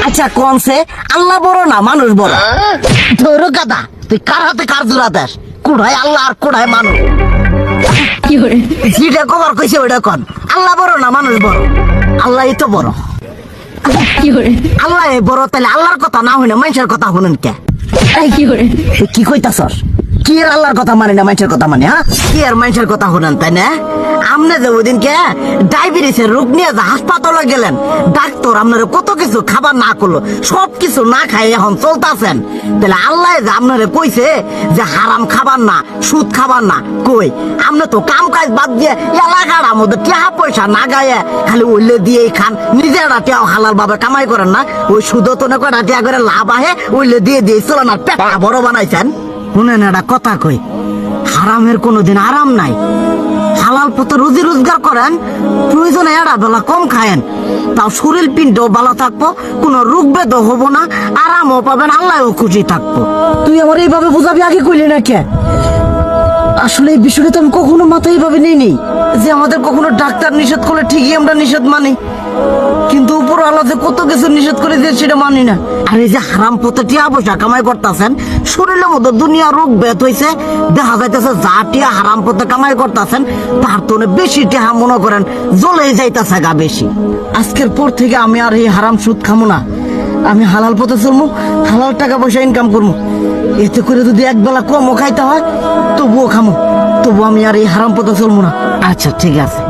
আচ্ছা কোনছে আল্লাহ বড় না মানুষ বড়? ধরো গাদা, তুই কার হাতে কার জোড়া দেশ? কোড়ায় আল্লাহ আর কোড়ায় মানুষ। যেটা কবার কইছে ওইটা কন। আল্লাহ বড় না মানুষ বড়? আল্লাহ তো বড়। আল্লাহ বড়, তাহলে আল্লাহর কথা না হইনা মানুষের কথা শুনেন কে? কি কইতাছস? কি আর আল্লাহর কথা মানে না মানুষের কথা মানে? হ্যাঁ, কি আর মানুষের কথা শুনেন তাই না? আমনে যে ওই দিনকে ডায়াবেটিসের রোগ নিয়ে যে হাসপাতালে গেলেন, ডাক্তার আপনার কত কিছু খাবার না করলো, সব কিছু না খাই এখন চলতেছেন। তাহলে আল্লাহ যে আপনারে কইছে যে হারাম খাবার না, সুদ খাবার না, কই আপনি তো কাম কাজ বাদ দিয়ে এলাকার মধ্যে টাকা পয়সা না গায়ে খালি ওইলে দিয়েই খান, নিজেরা টেও হালাল ভাবে কামাই করেন না, ওই সুদ তো না করে টাকা করে লাভ আহে ওইলে দিয়ে দিয়ে চলেন আর পেটা বড় বানাইছেন। শুনেন একটা কথা কই, হারামের কোনোদিন আরাম নাই। হালাল পথে রুজি রোজগার করেন, প্রয়োজনে এড়া বেলা কম খায়েন, তাও শরীর পিণ্ডও ভালো থাকবো, কোনো রোগ বেদও হবো না, আরামও পাবেন, আল্লাহও খুশি থাকবো। তুই আমার এইভাবে বুঝাবি আগে কইলি না কে? আসলে এই বিষয়টা তো আমি কখনো মাথায় এইভাবে নিইনি যে আমাদের কখনো ডাক্তার নিষেধ করলে ঠিকই আমরা নিষেধ মানি, কিন্তু উপর আল্লাহ যে কত কিছু নিষেধ করে দিয়ে সেটা মানি না। আর এই যে হারাম পথে টিয়া পয়সা কামাই করতেছেন, শরীরের মধ্যে দুনিয়া রোগ বেত হয়েছে, দেখা যাইতেছে যা টিয়া হারাম পথে কামাই করতেছেন তার তো বেশি টিয়া মনে করেন জ্বলে যাইতেছে গা বেশি। আজকের পর থেকে আমি আর এই হারাম সুদ খামো না, আমি হালাল পথে চলবো, হালাল টাকা পয়সা ইনকাম করবো। এতে করে যদি একবেলা কমও খাইতে হয় তবুও খামো, তবু আমি আর এই হারাম পথে চলবো না। আচ্ছা ঠিক আছে।